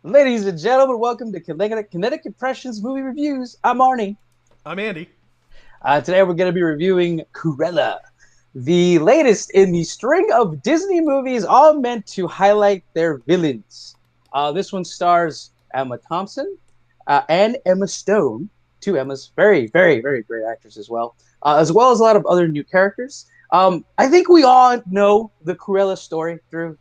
Ladies and gentlemen, welcome to Kinetic Impressions Movie Reviews. I'm Arnie. I'm Andy. Today we're going to be reviewing Cruella, the latest in the string of Disney movies all meant to highlight their villains. This one stars Emma Thompson and Emma Stone, two Emmas, very, very, very great actors as well as a lot of other new characters. I think we all know the Cruella story, Drew.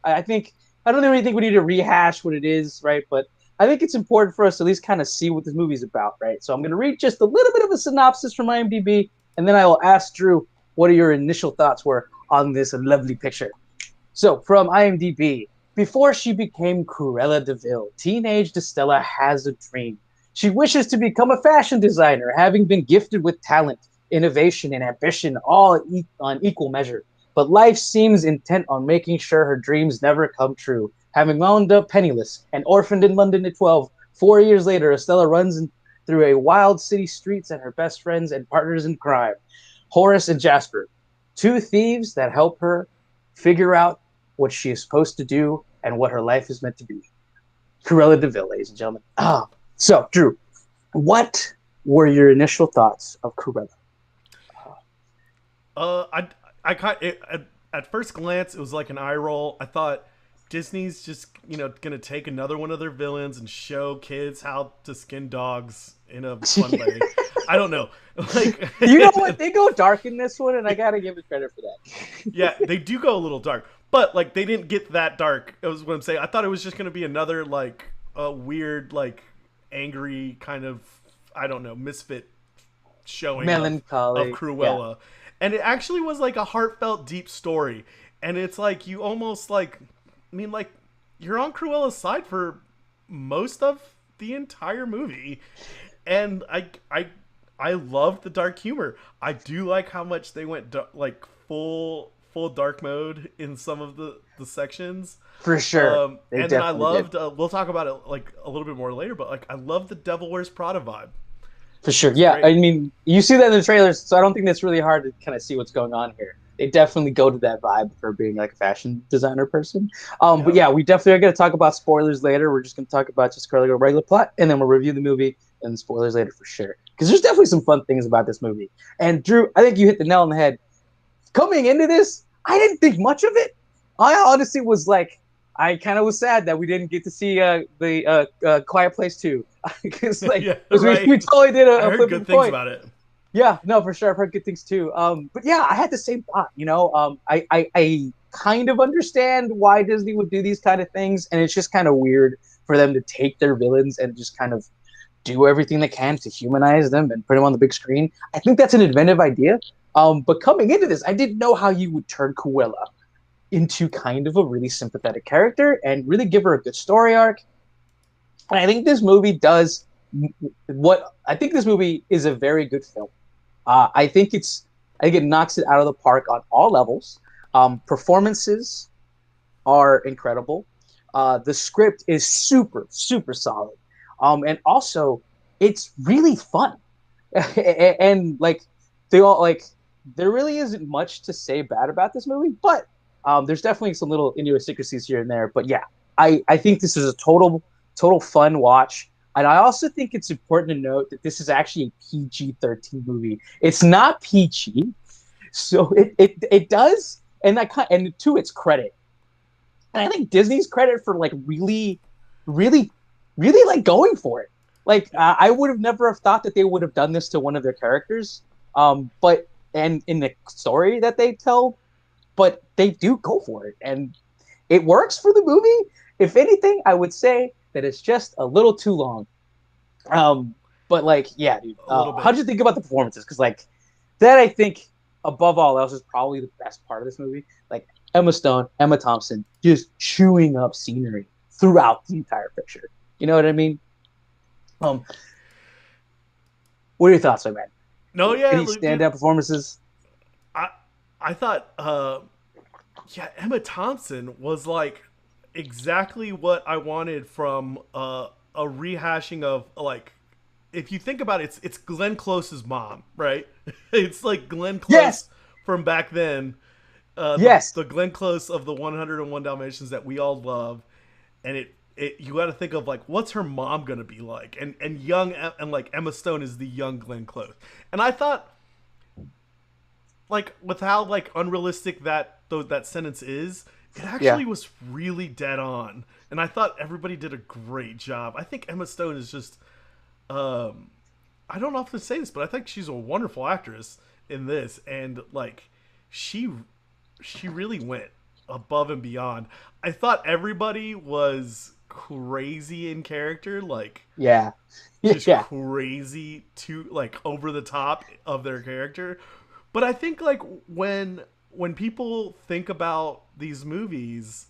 I don't really think we need to rehash what it is, right? But I think it's important for us to at least kind of see what this movie's about, right? So I'm going to read just a little bit of a synopsis from IMDb, and then I will ask Drew what are your initial thoughts were on this lovely picture. So from IMDb, before she became Cruella de Vil, teenage Destella has a dream. She wishes to become a fashion designer, having been gifted with talent, innovation, and ambition all on equal measure. But life seems intent on making sure her dreams never come true. Having wound up penniless and orphaned in London at 12, 4 years later, Estella runs through a wild city streets and her best friends and partners in crime, Horace and Jasper, two thieves that help her figure out what she is supposed to do and what her life is meant to be. Cruella de Vil, ladies and gentlemen. So, Drew, what were your initial thoughts of Cruella? At first glance, it was like an eye roll. I thought Disney's just gonna take another one of their villains and show kids how to skin dogs in a fun way. I don't know, like you know what, they go dark in this one, and I gotta give it credit for that. Yeah, they do go a little dark, but like they didn't get that dark. It was what I'm saying. I thought it was just gonna be another like a weird like angry kind of I don't know misfit showing Melancholy of Cruella. Yeah. And it actually was like a heartfelt, deep story. And it's like you almost like, I mean, like you're on Cruella's side for most of the entire movie, and I loved the dark humor. I do like how much they went like full dark mode in some of the sections. For sure. And then I loved. We'll talk about it like a little bit more later, but like I love the Devil Wears Prada vibe. For sure. Yeah, great. I mean, you see that in the trailers, so I don't think that's really hard to kind of see what's going on here. They definitely go to that vibe for being like a fashion designer person. But yeah, we definitely are going to talk about spoilers later. We're just going to talk about just a regular plot, and then we'll review the movie and spoilers later for sure. Because there's definitely some fun things about this movie. And Drew, I think you hit the nail on the head. Coming into this, I didn't think much of it. I honestly was like, I kind of was sad that we didn't get to see the Quiet Place 2. Because like yeah, right. we totally did I heard good things about it. Yeah, no, for sure. I've heard good things too. But yeah, I had the same thought. I kind of understand why Disney would do these kind of things, and it's just kind of weird for them to take their villains and just kind of do everything they can to humanize them and put them on the big screen. I think that's an inventive idea. But coming into this, I didn't know how you would turn Cruella into kind of a really sympathetic character and really give her a good story arc. And I think this movie does what I think this movie is a very good film. I think it knocks it out of the park on all levels. Performances are incredible. The script is super, super solid. And also it's really fun. And like there really isn't much to say bad about this movie, but there's definitely some little idiosyncrasies here and there. But yeah, I think this is a total fun watch. And I also think it's important to note that this is actually a PG-13 movie. It's not peachy, so it does, and to its credit, and I think Disney's credit for like really, really, really like going for it. Like I would have never have thought that they would have done this to one of their characters, but in the story that they tell, but they do go for it, and it works for the movie. If anything, I would say that it's just a little too long. But like, yeah, dude. How'd you think about the performances? Because like that, I think above all else is probably the best part of this movie. Like Emma Stone, Emma Thompson, just chewing up scenery throughout the entire picture. You know what I mean? What are your thoughts, my man? No, yeah, any standout performances? I thought, yeah, Emma Thompson was like exactly what I wanted from a rehashing of like, if you think about it, it's Glenn Close's mom, right? It's like Glenn Close yes. from back then. Yes, the Glenn Close of the 101 Dalmatians that we all love, and you got to think of like what's her mom gonna be like, and young and like Emma Stone is the young Glenn Close, and I thought like with how like unrealistic that sentence is, it Yeah. actually was really dead on, and I thought everybody did a great job. I think Emma Stone is just I don't often say this, but I think she's a wonderful actress in this, and like she she really went above and beyond. I thought everybody was crazy in character, like Yeah. just Yeah. crazy to like over the top of their character. But I think like when people think about these movies,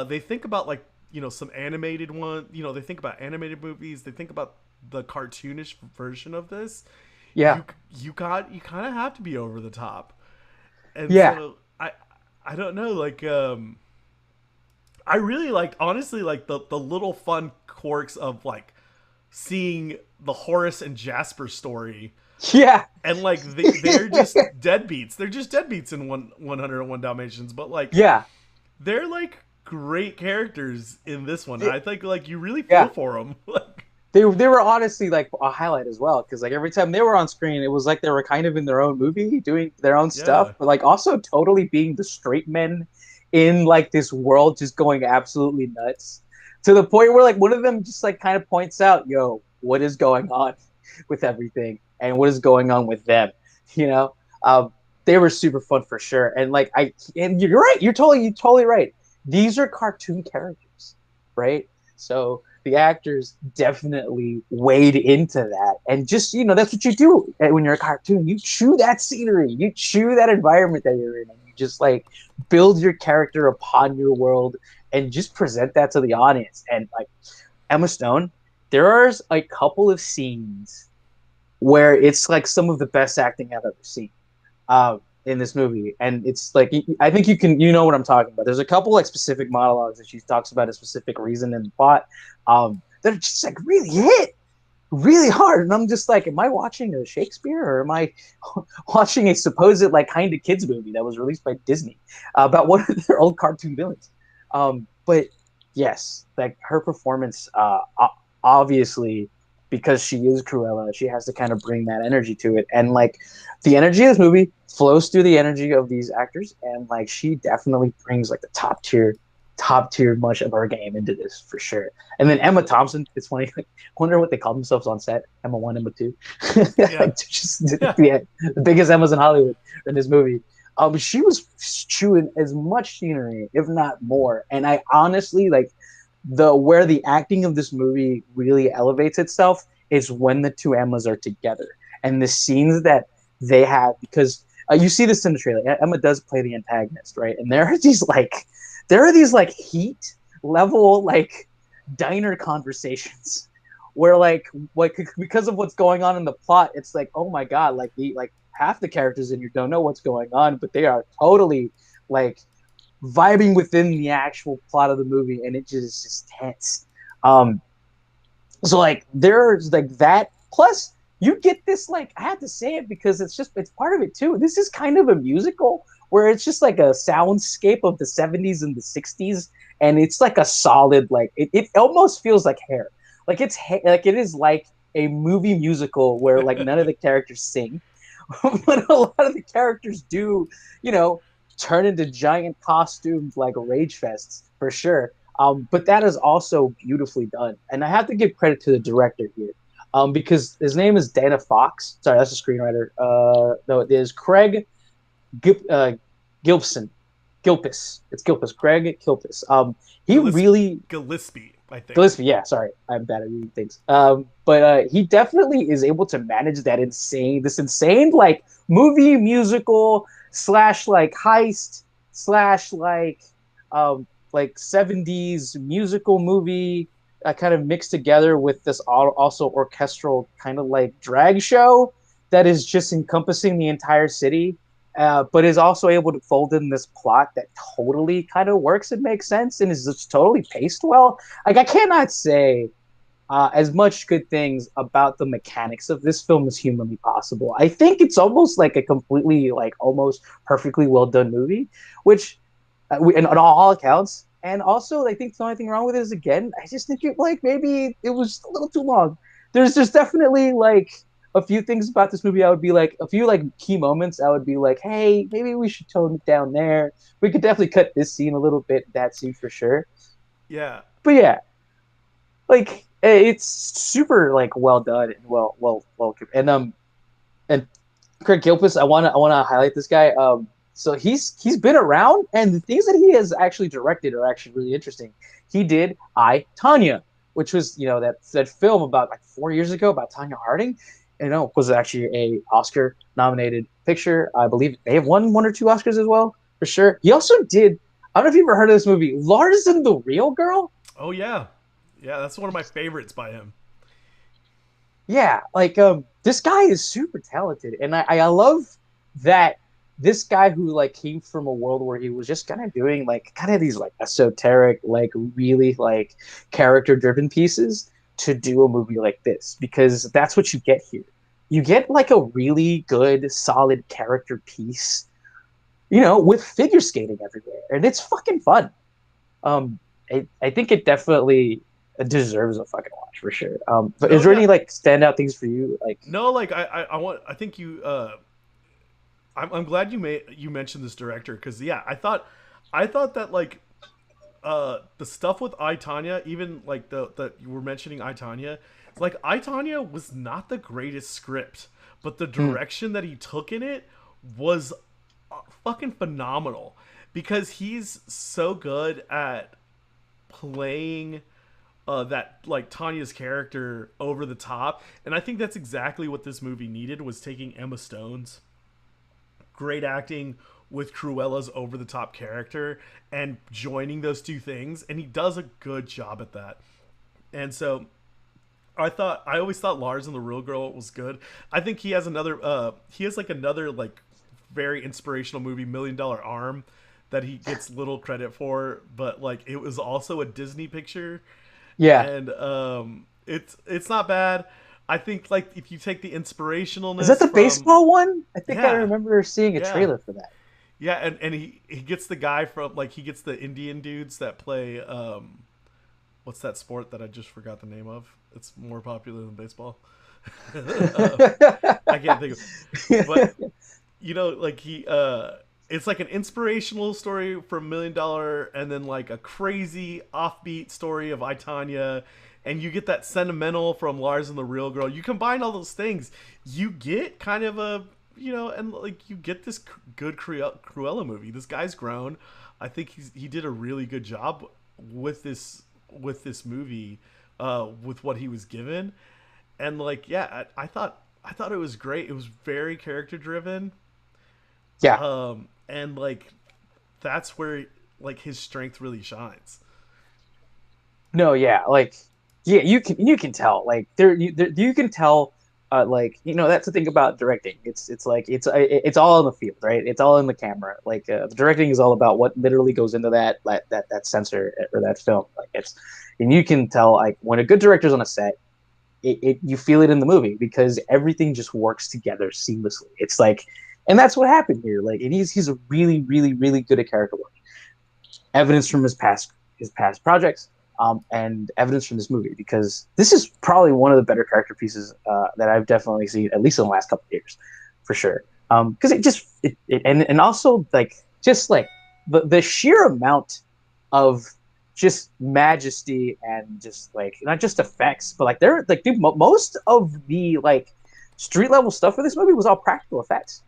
they think about like some animated one. They think about animated movies. They think about the cartoonish version of this. Yeah. You kind of have to be over the top, and Yeah. so I don't know like I really liked honestly like the little fun quirks of like seeing the Horace and Jasper story, Yeah. and like they're just deadbeats. They're just deadbeats in 101 Dalmatians, but like Yeah. they're like great characters in this one. I think like you really feel Yeah. for them. Like They were honestly like a highlight as well, because like every time they were on screen, it was like they were kind of in their own movie, doing their own stuff, yeah, but like also totally being the straight men in like this world, just going absolutely nuts, to the point where like one of them just like kind of points out, "Yo, what is going on with everything, and what is going on with them?" You know, um, they were super fun for sure, and like and you're right, you're totally right. These are cartoon characters, right? So the actors definitely weighed into that, and just that's what you do when you're a cartoon. You chew that scenery, you chew that environment that you're in, and you just like build your character upon your world and just present that to the audience. And like Emma Stone, there are a couple of scenes where it's like some of the best acting I've ever seen in this movie, and it's like I think you know what I'm talking about. There's a couple like specific monologues that she talks about a specific reason and plot that are just like really hit really hard, and I'm just like, am I watching a Shakespeare, or am I watching a supposed like kind of kids movie that was released by Disney about one of their old cartoon villains? But yes, like her performance, obviously, because she is Cruella, she has to kind of bring that energy to it, and like the energy of this movie flows through the energy of these actors, and like she definitely brings like the top tier much of her game into this for sure. And then Emma Thompson, it's funny, like, wonder what they call themselves on set. Emma 1, Emma 2. yeah, Like just yeah. the biggest Emmas in Hollywood in this movie. She was chewing as much scenery, if not more. And I honestly like where the acting of this movie really elevates itself is when the two Emmas are together, and the scenes that they have, because you see this in the trailer. Emma does play the antagonist, right? And there are these like heat level like diner conversations where like because of what's going on in the plot, it's like, oh my god, like half the characters in here don't know what's going on, but they are totally like vibing within the actual plot of the movie, and it just is tense. Um, so like there's like that. Plus, you get this like I have to say it because it's part of it too. This is kind of a musical where it's just like a soundscape of the 70s and the 60s, and it's like a solid like it almost feels like Hair. Like like it is like a movie musical where like none of the characters sing, but a lot of the characters do, turn into giant costumes like rage fests for sure. But that is also beautifully done, and I have to give credit to the director here, because his name is Dana Fox. Sorry, that's the screenwriter. No, it is Craig Gilpin. Gilpis. It's Gilpis. Craig Gilpis. He really Gillespie, I think. Gillespie. Yeah, sorry, I'm bad at reading things. But he definitely is able to manage this insane like movie musical slash like heist slash like 70s musical movie, kind of mixed together with this also orchestral kind of like drag show that is just encompassing the entire city, but is also able to fold in this plot that totally kind of works and makes sense and is just totally paced well. Like I cannot say as much good things about the mechanics of this film as humanly possible. I think it's almost like a completely like almost perfectly well done movie, which and on all accounts, And also, I think the only thing wrong with it is, again, I just think it like maybe it was a little too long. There's just definitely like a few things about this movie I would be like a few like key moments I would be like, hey, maybe we should tone it down there. We could definitely cut this scene a little bit, that scene for sure. Yeah. But yeah, like it's super like well done and well and Craig Gilpus, I wanna highlight this guy. So he's been around, and the things that he has actually directed are actually really interesting. He did I, Tanya, which was that film about like 4 years ago about Tanya Harding. Was actually a Oscar nominated picture. I believe they have won one or two Oscars as well for sure. He also did. I don't know if you've ever heard of this movie, Lars and the Real Girl. Oh yeah. Yeah, that's one of my favorites by him. Yeah, like this guy is super talented, and I love that this guy who like came from a world where he was just kind of doing like kind of these like esoteric, like really like character driven pieces to do a movie like this, because that's what you get here. You get like a really good solid character piece, with figure skating everywhere, and it's fucking fun. I think it definitely deserves a fucking watch for sure. But No, is there yeah. any like standout things for you? Like, No, like I want. I think you. I'm glad you mentioned this director because yeah, I thought that like the stuff with I Tanya, even like the you were mentioning I Tanya, like I Tanya was not the greatest script, but the hmm, direction that he took in it was fucking phenomenal because he's so good at playing that like Tanya's character over the top, and I think that's exactly what this movie needed was taking Emma Stone's great acting with Cruella's over the top character and joining those two things, and he does a good job at that. And so I always thought Lars and the Real Girl was good. I think he has like another like very inspirational movie, Million Dollar Arm, that he gets little credit for, but like it was also a Disney picture, yeah, and it's not bad. I think like if you take the is that inspirationalness the from baseball one? I think I yeah, remember seeing a yeah, trailer for that. yeah, and he gets the guy from like he gets the Indian dudes that play what's that sport that I just forgot the name of? It's more popular than baseball. I can't think of, but like it's like an inspirational story from Million Dollar, and then like a crazy offbeat story of I Tanya, and you get that sentimental from Lars and the Real Girl. You combine all those things, you get kind of a and like you get this good Cruella movie. This guy's grown. I think he did a really good job with this movie, with what he was given, and like yeah, I thought it was great. It was very character driven, Yeah, and like that's where like his strength really shines. no, yeah, like yeah, you can tell like you can tell like that's the thing about directing. It's like it's all in the field, right? It's all in the camera. Like the directing is all about what literally goes into that sensor or that film. Like it's and you can tell like when a good director's on a set, you feel it in the movie because everything just works together seamlessly. It's like, and that's what happened here. Like, and he's a really really really good at character work. Evidence from his past projects, and evidence from this movie because this is probably one of the better character pieces that I've definitely seen at least in the last couple of years, for sure. Because and also like just like the sheer amount of just majesty and just like not just effects, but like they're like dude, most of the like street level stuff for this movie was all practical effects,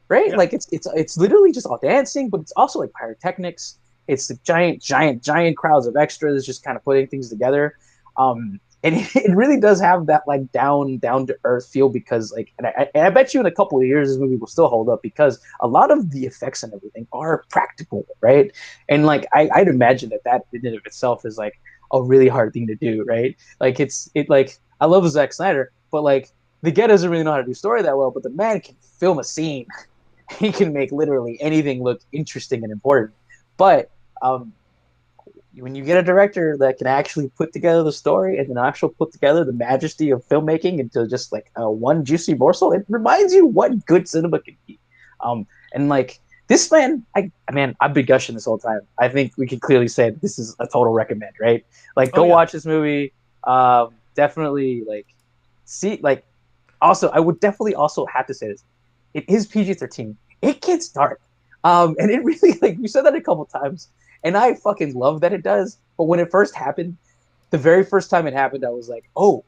right? Yeah, Like it's literally just all dancing, but it's also like pyrotechnics. It's the giant crowds of extras just kind of putting things together. And it really does have that like down to earth feel because like, and I bet you in a couple of years this movie will still hold up because a lot of the effects and everything are practical, right? And like I'd imagine that in and of itself is like a really hard thing to do, right? Like it like I love Zack Snyder, but like the guy doesn't really know how to do story that well, but the man can film a scene. He can make literally anything look interesting and important. But um, when you get a director that can actually put together the story and then actually put together the majesty of filmmaking into just like one juicy morsel, it reminds you what good cinema can be. And like This man, I've been gushing this whole time. I think we can clearly say this is a total recommend, right? Like, Oh go yeah. watch this movie. Definitely, like, see, like, also, I would definitely also have to say this. It is PG-13. It gets dark. And it really, like, you said that a couple times, and I fucking love that it does. But when it first happened, the very first time it happened, I was like, oh,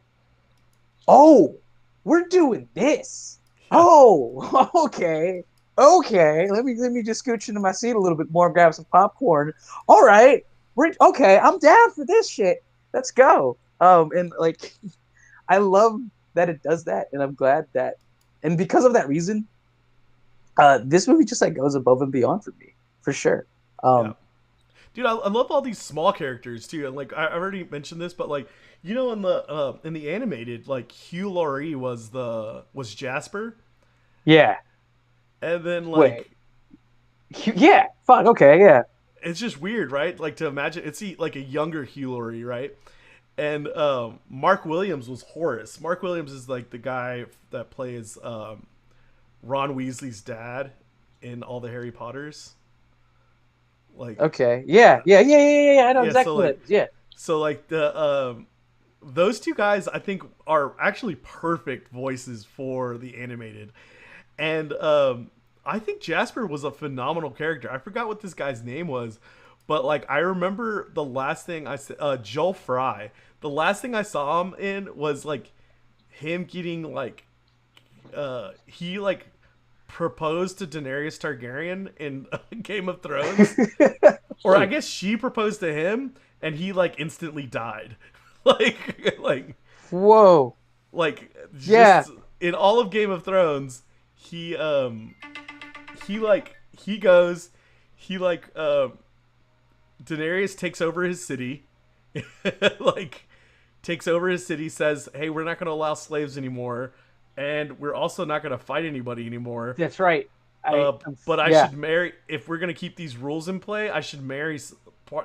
we're doing this. Yeah. Oh, okay. Okay. Let me just scooch into my seat a little bit more, grab some popcorn. All right. We're okay. I'm down for this shit. Let's go. And like I love that it does that, and I'm glad that and because of that reason, this movie just like goes above and beyond for me, for sure. Yeah. Um, Dude, I love all these small characters too, and like I already mentioned this, but like in the animated, like Hugh Laurie was Jasper, yeah. and then Wait. like Yeah. Fuck. Okay. Yeah. it's just weird, right? Like to imagine like a younger Hugh Laurie, right? And Mark Williams was Horace. Mark Williams is like the guy that plays Ron Weasley's dad in all the Harry Potters. Like, Okay. Yeah. Yeah. Yeah. Yeah. Yeah. Yeah. I know yeah, exactly what that is. Yeah. so like the those two guys I think are actually perfect voices for the animated, and I think Jasper was a phenomenal character. I forgot what this guy's name was, but like I remember the last thing I said, Joel Fry. The last thing I saw him in was like him getting like he like proposed to Daenerys Targaryen in Game of Thrones, or I guess she proposed to him, and he like instantly died. like Whoa. like Yeah. just in all of Game of Thrones, he he like he goes he like Daenerys takes over his city, like takes over his city, says, "Hey, we're not going to allow slaves anymore, and we're also not going to fight anybody anymore. That's right. I But I yeah. should marry. If we're going to keep these rules in play, I should marry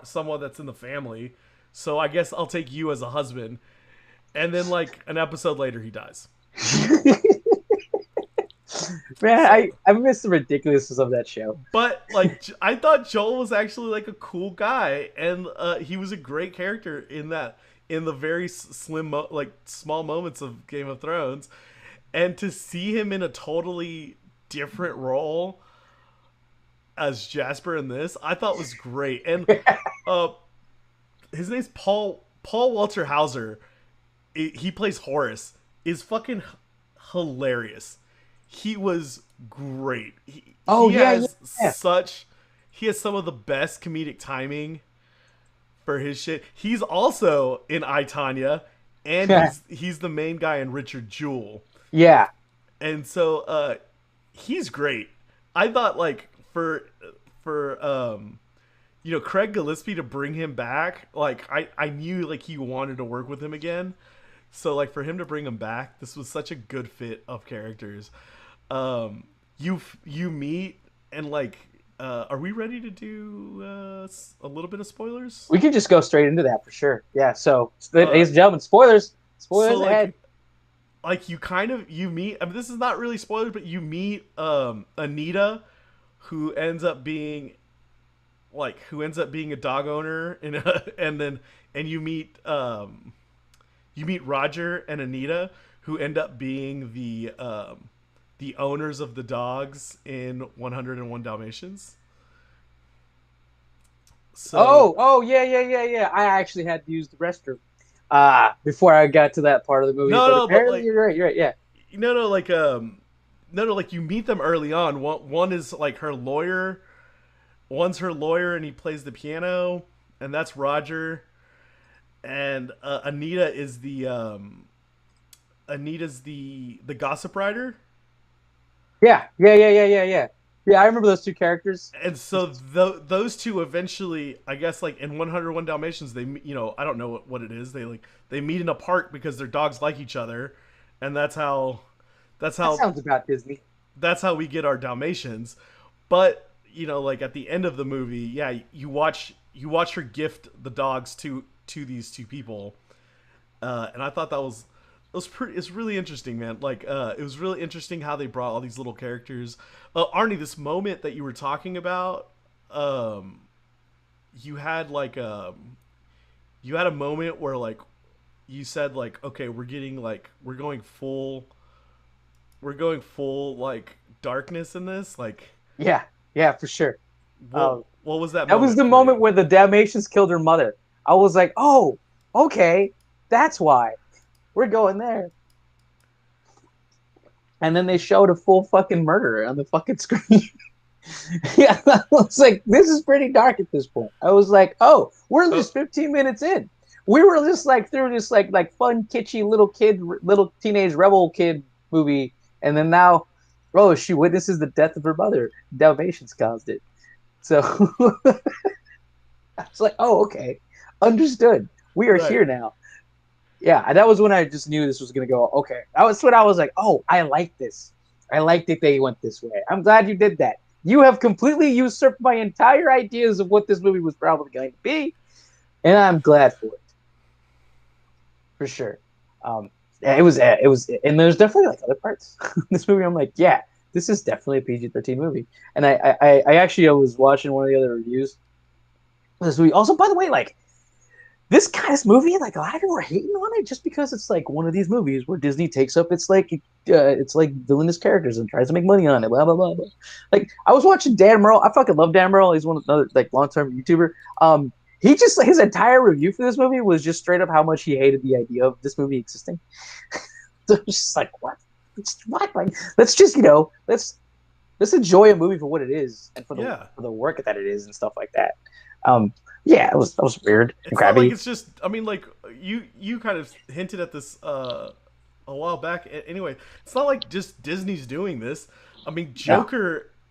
someone that's in the family. So I guess I'll take you as a husband." And then, like an episode later, he dies. Man, So, I miss the ridiculousness of that show. but like, I thought Joel was actually like a cool guy, and he was a great character in that, in the very slim, like small moments of Game of Thrones, and to see him in a totally different role as Jasper in this, I thought was great. And uh, his name's Paul Walter Hauser. He plays Horace. Is fucking hilarious. He was great. Oh yeah, yeah, yeah. He has some of the best comedic timing for his shit. He's also in I, Tanya, and he's the main guy in Richard Jewell. Yeah. And so he's great. I thought like for Craig Gillespie to bring him back, like I knew like he wanted to work with him again. So like for him to bring him back, this was such a good fit of characters. You meet and like are we ready to do a little bit of spoilers? We can just go straight into that for sure. Yeah. So, Uh, ladies and gentlemen, spoilers. so Spoilers ahead. like you meet. I mean, this is not really spoilers, but you meet Anita, who ends up being a dog owner, and you meet Roger and Anita, who end up being the owners of the dogs in 101 Dalmatians. So Oh, yeah, yeah, yeah, yeah. I actually had to use the restroom before I got to that part of the movie. no, But no, but apparently, like you're right. You're right. Yeah. no, no, like no, no, like you meet them early on. One is like her lawyer. One's her lawyer, and he plays the piano, and that's Roger. And Anita's the gossip writer. Yeah. Yeah. Yeah. Yeah. Yeah. Yeah. Yeah. I remember those two characters. And so those two eventually, I guess, like in 101 Dalmatians, they I don't know what it is. They meet in a park because their dogs like each other, and that's That how sounds about Disney. that's how we get our Dalmatians. But like at the end of the movie, yeah, you watch her gift the dogs to these two people, and I thought It's really interesting, man. Like, it was really interesting how they brought all these little characters. Arnie, this moment that you were talking about, um, you had like you had a moment where like you said like, okay, we're going full like darkness in this. Like, Yeah, yeah, for sure. Um, what was that that was moment the for moment you? where the Dalmatians killed her mother. I was like, oh, okay, that's why we're going there. And then they showed a full fucking murder on the fucking screen. Yeah, I was like, this is pretty dark at this point. I was like, oh, we're Oh, just 15 minutes in. We were just like through this like fun, kitschy little teenage rebel kid movie, and then now, oh, she witnesses the death of her mother. Dalmatians caused it. So I was like, oh, okay, understood. We are right. here now. Yeah, that was when I just knew this was gonna go. Okay, that was when I was like, oh, I like this. I like that they went this way. I'm glad you did that. You have completely usurped my entire ideas of what this movie was probably going to be, and I'm glad for it, for sure. It was, and there's definitely like other parts in this movie. I'm like, yeah, this is definitely a PG-13 movie. And I actually I was watching one of the other reviews of this movie. Also, by the way, like this movie, like a lot of people are hating on it just because it's like one of these movies where Disney takes up it's like villainous characters and tries to make money on it. Blah blah blah. Blah. Like I was watching Dan Merle. I fucking love Dan Merle. He's one of another like long term YouTuber. He just like his entire review for this movie was just straight up how much he hated the idea of this movie existing. So it was just like what? What? Like let's just let's enjoy a movie for what it is and Yeah. for the work that it is and stuff like that. Um, yeah, that was weird and It's not like crabby. it's just. I mean, like you kind of hinted at this a while back. Anyway, it's not like just Disney's doing this. I mean, No,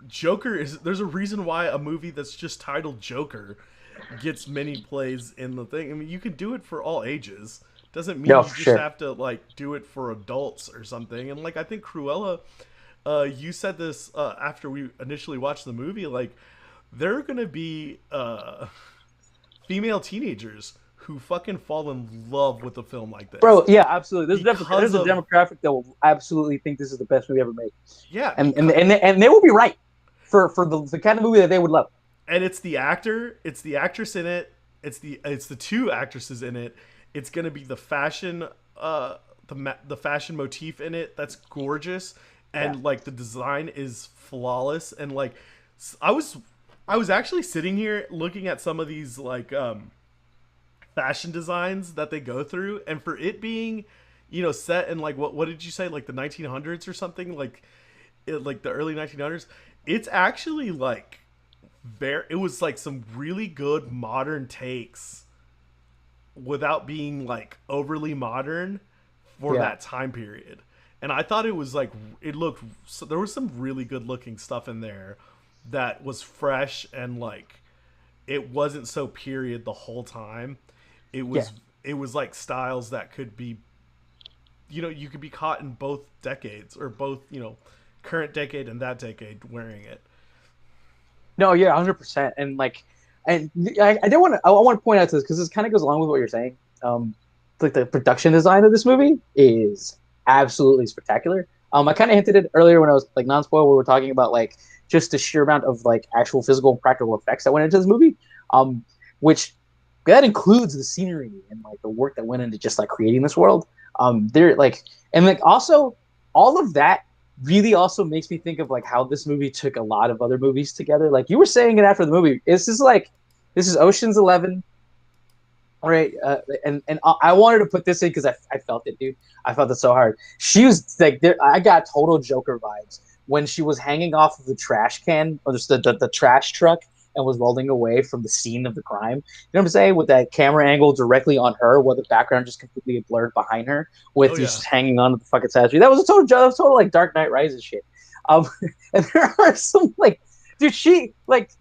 Joker is. There's a reason why a movie that's just titled Joker gets many plays in the thing. I mean, you can do it for all ages. Doesn't mean no, you for just sure. have to like do it for adults or something. And like I think Cruella, you said this after we initially watched the movie. Like there are gonna be female teenagers who fucking fall in love with a film like this Bro, yeah, absolutely. because There's a of demographic that will absolutely think this is the best movie ever made, yeah and because and they will be right for the kind of movie that they would love. and it's the actor, it's the actress in it, it's the two actresses in it. It's gonna be the fashion, the fashion motif in it that's gorgeous, Yeah, and like the design is flawless. And like, I was, I was actually sitting here looking at some of these like fashion designs that they go through, and for it being, set in like what did you say, like the 1900s or something, like like the early 1900s. It's actually like it was like some really good modern takes without being like overly modern for yeah. that time period. And I thought it was like it looked so there was some really good looking stuff in there that was fresh and like it wasn't so period the whole time. It Yeah. was it was like styles that could be, you could be caught in both decades or both, current decade and that decade wearing it. No, yeah, 100%. And like, and I don't want to. I want to point out to this because this kind of goes along with what you're saying. Like the production design of this movie is absolutely spectacular. I kind of hinted it earlier when I was like non-spoil, we were talking about like just the sheer amount of like actual physical and practical effects that went into this movie. Um, which that includes the scenery and like the work that went into just like creating this world. There like and like also all of that really also makes me think of like how this movie took a lot of other movies together. Like you were saying it after the movie. This is Ocean's 11, right? And I wanted to put this in because I felt it, dude. I felt it so hard. She was like, there, I got total Joker vibes when she was hanging off of the trash can or just the trash truck and was rolling away from the scene of the crime. You know what I'm saying? With that camera angle directly on her, while the background just completely blurred behind her, Oh with you yeah. just hanging on to the fucking statue. That was total like Dark Knight Rises shit. And there are some like, dude, she like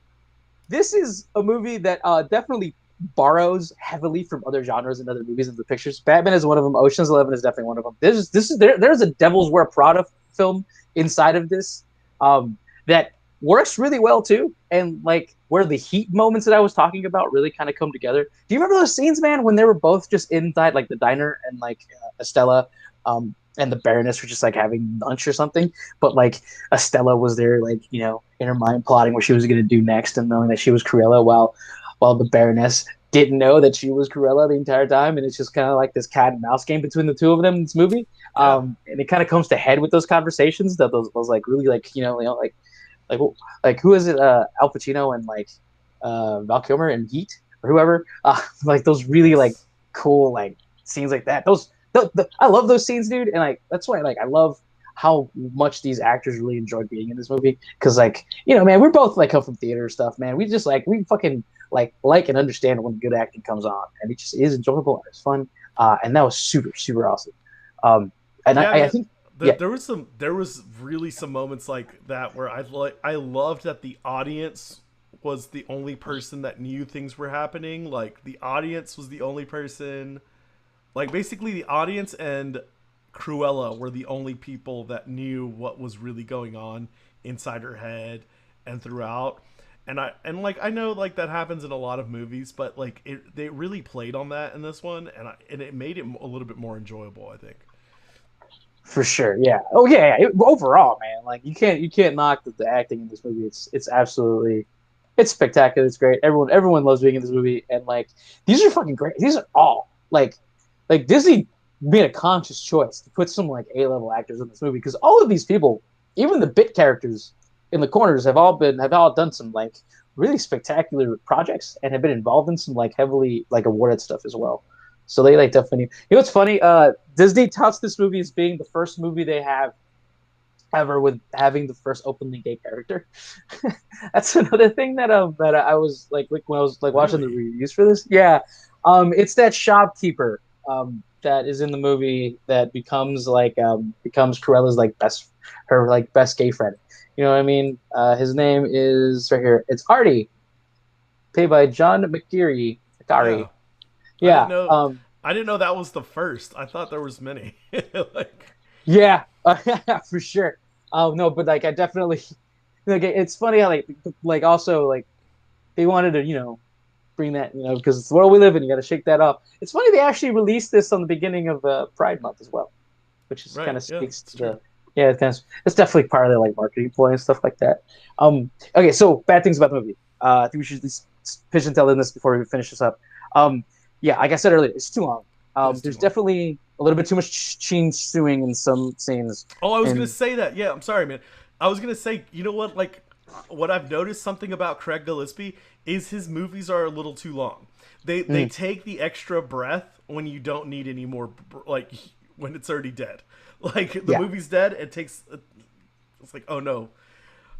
this is a movie that definitely borrows heavily from other genres and other movies and the pictures. Batman is one of them. Ocean's 11 is definitely one of them. There's a Devil's Wear Prada film inside of this that works really well too, and like where the heat moments that I was talking about really kind of come together. Do you remember those scenes, man, when they were both just inside like the diner and like Estella and the Baroness were just like having lunch or something. But like Estella was there, like in her mind plotting what she was going to do next, and knowing that she was Cruella, while the Baroness didn't know that she was Cruella the entire time, and it's just kind of like this cat and mouse game between the two of them in this movie. Yeah. And it kind of comes to head with those conversations that those like really like like like who is it? Al Pacino and like Val Kilmer and Heat or whoever. Like those really like Yes. cool like scenes like that. I love those scenes, dude, and like that's why like I love how much these actors really enjoyed being in this movie because like man, we're both like come from theater stuff, man. We just like we fucking like and understand when good acting comes on, and it just is enjoyable and it's fun. And that was super super awesome. And Yeah, I man. think yeah, There was really some moments like that where I loved that the audience was the only person that knew things were happening. Like the audience was the only person, like basically the audience and Cruella were the only people that knew what was really going on inside her head and throughout. And I know like that happens in a lot of movies, but like they really played on that in this one, and it made it a little bit more enjoyable, I think. for sure. Yeah. Oh yeah. Overall, man, like you can't knock the acting in this movie. It's absolutely it's spectacular. It's great. Everyone loves being in this movie, and like these are fucking great. These are all like Disney made a conscious choice to put some like A-level actors in this movie because all of these people, even the bit characters in the corners, have all done some like really spectacular projects and have been involved in some like heavily like awarded stuff as well. So they like definitely. What's funny? Disney touts this movie as being the first movie they have ever with having the first openly gay character. That's another thing that I was like when I was like watching the Really? reviews for this. Yeah, it's that shopkeeper that is in the movie that becomes Corella's like best gay friend. You know what I mean? His name is right here. It's Artie, played by John McGeary. Yeah. Gary. I didn't Yeah. know. I didn't know that was the first. I thought there was many. Like, Yeah, for sure. No, but like I definitely like it's funny how like also like they wanted to bring that because it's the world we live in. You got to shake that up. It's funny they actually released this on the beginning of Pride Month as well, which is kind right? of Yeah, speaks it's to true. the yeah. It's definitely part of their like marketing ploy and stuff like that. Okay, so bad things about the movie. I think we should at least pitch and tell in this before we finish this up. Um, yeah, like I said earlier, it's too long. It is too There's long. definitely a little bit too much chin suing in some scenes, Oh, I was gonna and say that. Yeah, I'm sorry, man. I was gonna say, you know what? Like, what I've noticed something about Craig Gillespie is his movies are a little too long. They mm, take the extra breath when you don't need any more, like when it's already dead. Like the yeah. movie's dead, it takes. It's like, oh no.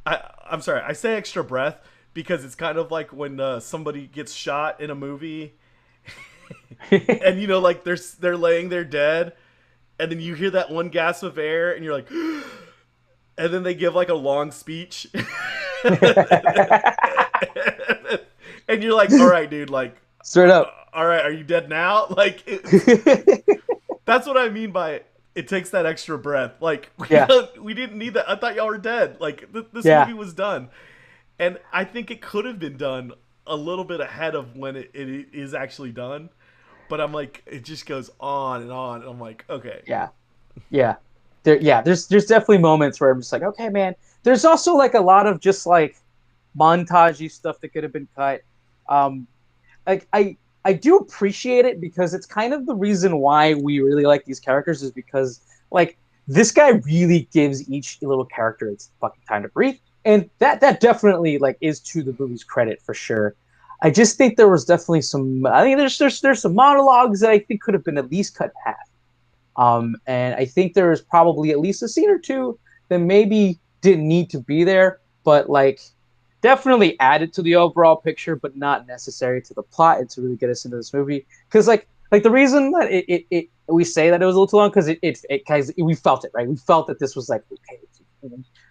I'm sorry. I say extra breath because it's kind of like when somebody gets shot in a movie, and like they're laying there dead, and then you hear that one gasp of air, and you're like, and then they give like a long speech, and you're like, all right, dude, like, Straight up. all right, are you dead now? Like, that's what I mean by it takes that extra breath. Like, Yeah, we didn't need that. I thought y'all were dead. Like, this yeah, movie was done, and I think it could have been done a little bit ahead of when it is actually done. But I'm like, it just goes on and on. And I'm like, okay, yeah, yeah. There's definitely moments where I'm just like, okay, man. There's also like a lot of just like montagey stuff that could have been cut. Um, like I do appreciate it because it's kind of the reason why we really like these characters is because like this guy really gives each little character its fucking time to breathe, and that definitely like is to the movie's credit for sure. I just think there was definitely some. I think there's some monologues that I think could have been at least cut in half. And I think there is probably at least a scene or two that maybe didn't need to be there, but like definitely added to the overall picture, but not necessary to the plot and to really get us into this movie. Because like the reason that we say that it was a little too long because it guys we felt it right. We felt that this was like okay,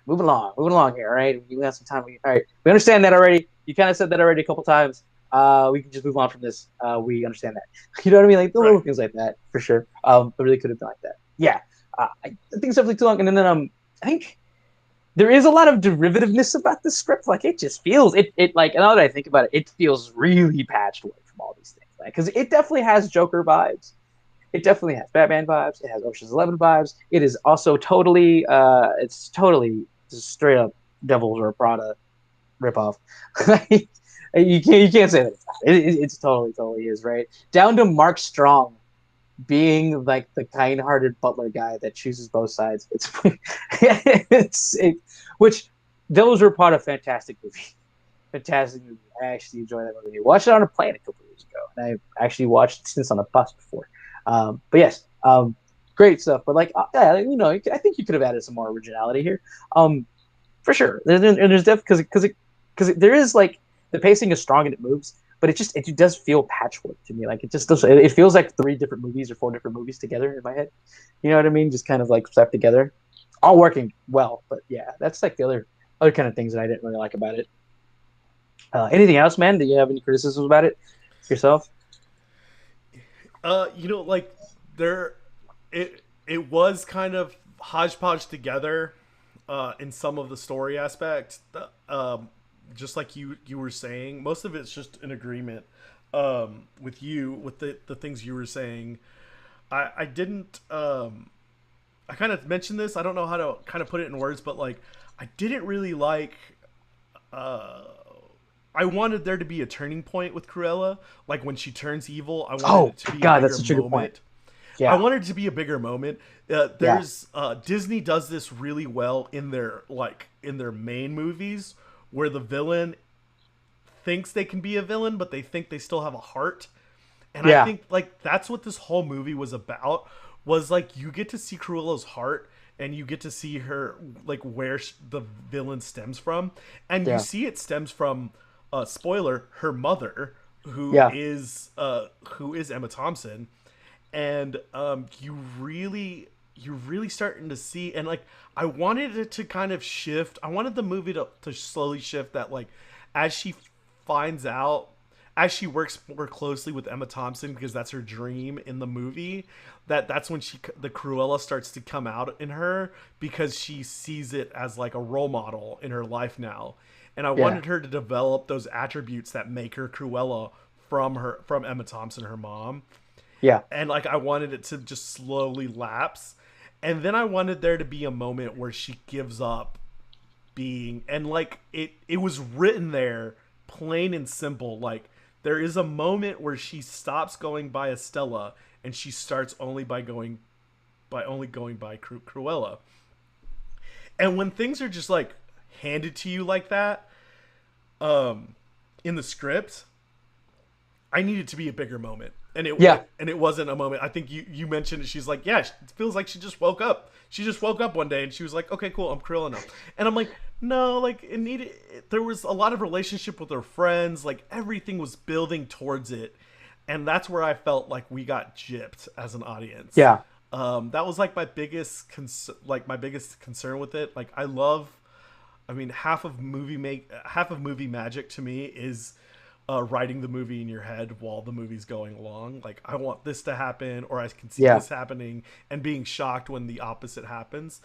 moving along here. All right, we have some time. All right, we understand that already. You kind of said that already a couple times. We can just move on from this. We understand that. You know what I mean? Like the little right. things like that, for sure. But really could have been like that. Yeah. I think it's definitely too long. And then I think there is a lot of derivativeness about the script. Like it just feels it like now that I think about it, it feels really patched away from all these things. Like because it definitely has Joker vibes. It definitely has Batman vibes. It has Ocean's 11 vibes. It is also totally, it's totally just straight up Devils or Prada ripoff. You can't say that it's not. It's totally is, right? Down to Mark Strong being like the kind-hearted butler guy that chooses both sides. Which those were part of fantastic movie. Fantastic movie. I actually enjoyed that movie. Watched it on a plane a couple years ago, and I actually watched since on a bus before. But yes, great stuff. But like, yeah, I think you could have added some more originality here, for sure. And there's definitely because there is like the pacing is strong and it moves, but it does feel patchwork to me. Like it just does. It feels like 3 different movies or 4 different movies together in my head. You know what I mean? Just kind of like stuck together, all working well. But yeah, that's like the other kind of things that I didn't really like about it. Anything else, man? Do you have any criticisms about it yourself? Like there, it was kind of hodgepodge together, in some of the story aspects. Just like you were saying, most of it's just an agreement, with you with the things you were saying. I didn't. I kind of mentioned this. I don't know how to kind of put it in words, but like I didn't really like. I wanted there to be a turning point with Cruella. Like when she turns evil, I wanted Oh it to be a God, that's bigger such a good point. moment. I Yeah, wanted it to be a bigger moment. yeah, There's Disney does this really well in their main movies, where the villain thinks they can be a villain, but they think they still have a heart. And I yeah, think like that's what this whole movie was about. Was like you get to see Cruella's heart, and you get to see her like where the villain stems from, and you yeah, see it stems from, spoiler, her mother, yeah, who is Emma Thompson. And you're really starting to see, and like I wanted it to kind of shift. I wanted the movie to slowly shift that, like, as she finds out, as she works more closely with Emma Thompson, because that's her dream in the movie, that's when the Cruella starts to come out in her, because she sees it as like a role model in her life now. And I yeah, wanted her to develop those attributes that make her Cruella, from Emma Thompson, her mom. yeah, And like I wanted it to just slowly lapse, and then I wanted there to be a moment where she gives up being, and like it was written there plain and simple. Like there is a moment where she stops going by Estella, and she starts only going by Cruella. And when things are just like handed to you like that, um in the script, I need it to be a bigger moment, and yeah, it wasn't a moment. I think you mentioned it. She's like, yeah, it feels like she just woke up. She just woke up one day, and she was like, okay, cool, I'm Cruella now. And I'm like, no, like it needed. There was a lot of relationship with her friends. Like everything was building towards it, and that's where I felt like we got gypped as an audience. yeah, That was like my biggest concern with it. Like I love. I mean, half of movie magic to me is, writing the movie in your head while the movie's going along. Like I want this to happen, or I can see yeah, this happening, and being shocked when the opposite happens.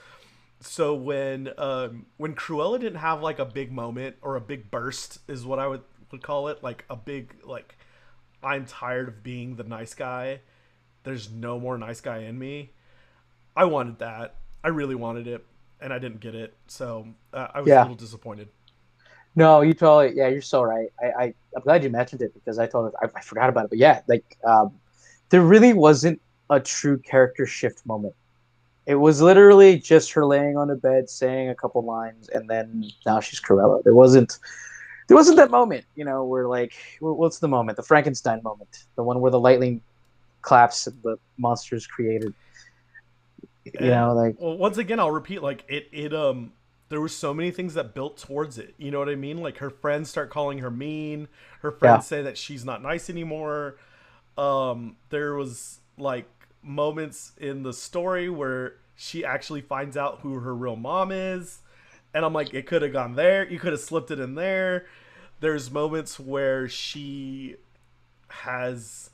So when Cruella didn't have like a big moment or a big burst, is what I would call it, like a big like, I'm tired of being the nice guy. There's no more nice guy in me. I wanted that. I really wanted it, and I didn't get it. So I was a yeah. little disappointed. No, you totally. Yeah, you're so right. I'm glad you mentioned it because I forgot about it. But yeah, like there really wasn't a true character shift moment. It was literally just her laying on the bed saying a couple lines, and then now she's Cruella. There wasn't that moment, where like what's the moment? The Frankenstein moment, the one where the lightning claps and the monster is created. And Like well, once again, I'll repeat, like there were so many things that built towards it. You know what I mean? Like her friends start calling her mean. Her yeah, friends say that she's not nice anymore. There was like moments in the story where she actually finds out who her real mom is, and I'm like, it could have gone there. You could have slipped it in there. There's moments has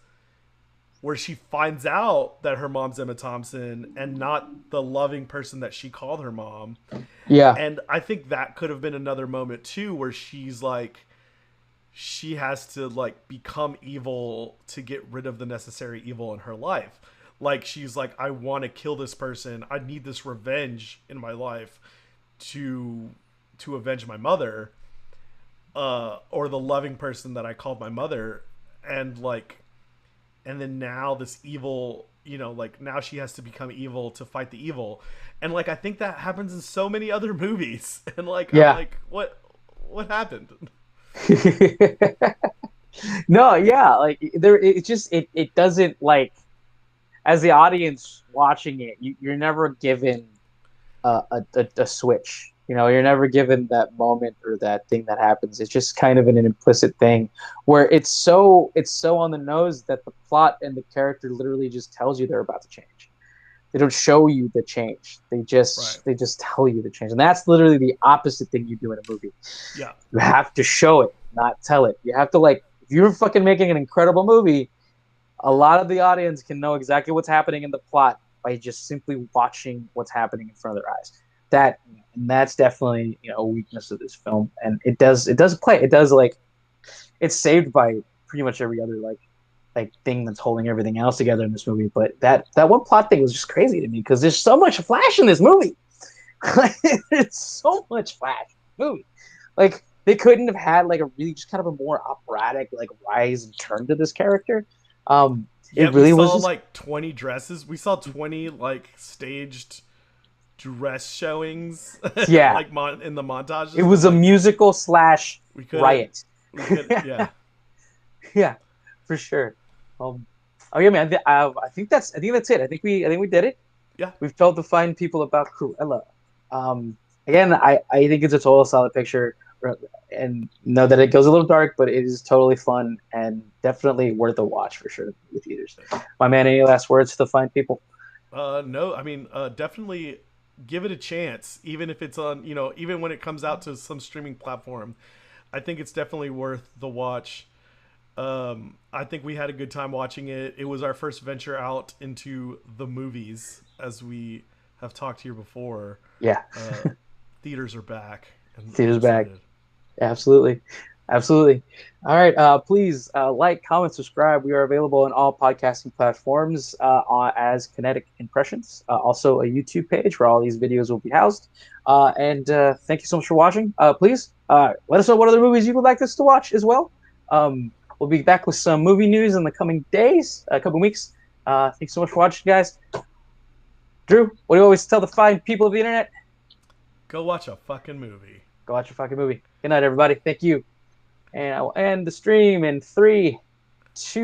where she finds out that her mom's Emma Thompson and not the loving person that she called her mom. yeah, And I think that could have been another moment too, where she's like, she has to like become evil to get rid of the necessary evil in her life. Like she's like, I want to kill this person. I need this revenge in my life to avenge my mother, or the loving person that I called my mother, and like, and then now this evil, like now she has to become evil to fight the evil, and like I think that happens in so many other movies, and like I'm Yeah. like, what happened? No, yeah, like there, it just it doesn't like as the audience watching it, you're never given a switch. You're never given that moment or that thing that happens. It's just kind of an implicit thing where it's so on the nose that the plot and the character literally just tells you they're about to change. They don't show you the change. They Right. just they just tell you the change, and that's literally the opposite thing you do in a movie. Yeah. You have to show it, not tell it. You have to like if you're fucking making an incredible movie, a lot of the audience can know exactly what's happening in the plot by just simply watching what's happening in front of their eyes. That's definitely a weakness of this film, and it does like it's saved by pretty much every other like thing that's holding everything else together in this movie. But that one plot thing was just crazy to me because there's so much flash in this movie. There's so much flash in the movie. Like they couldn't have had like a really just kind of a more operatic like rise and turn to this character. Yeah, It we really was saw just like 20 dresses. We saw 20 like staged dress showings, yeah. like in the It montages. And I'm was a like, musical slash we couldn't, riot. yeah, Yeah, for sure. Oh yeah, man. I think that's it. I think we did it. yeah. We've told the fine people about Cruella. Again, I think it's a total solid picture, and know that it goes a little dark, but it is totally fun and definitely worth a watch for sure in the theaters. My man, any last words to the fine people? No, I mean, definitely give it a chance, even if it's on, even when it comes out to some streaming platform. I think it's definitely worth the watch. I think we had a good time watching it. It was our first venture out into the movies, as we have talked here before. Yeah, Uh, Theaters are back, and I'm theaters back. excited. Absolutely. Absolutely. All right. Please like, comment, subscribe. We are available on all podcasting platforms as Kinetic Impressions. Also, a YouTube page where all these videos will be housed. And thank you so much for watching. Please let us know what other movies you would like us to watch as well. We'll be back with some movie news in the coming days, a couple weeks. Thanks so much for watching, guys. Drew, what do you always tell the fine people of the internet? Go watch a fucking movie. Go watch your fucking movie. Good night, everybody. Thank you. And I will end the stream in 3, 2.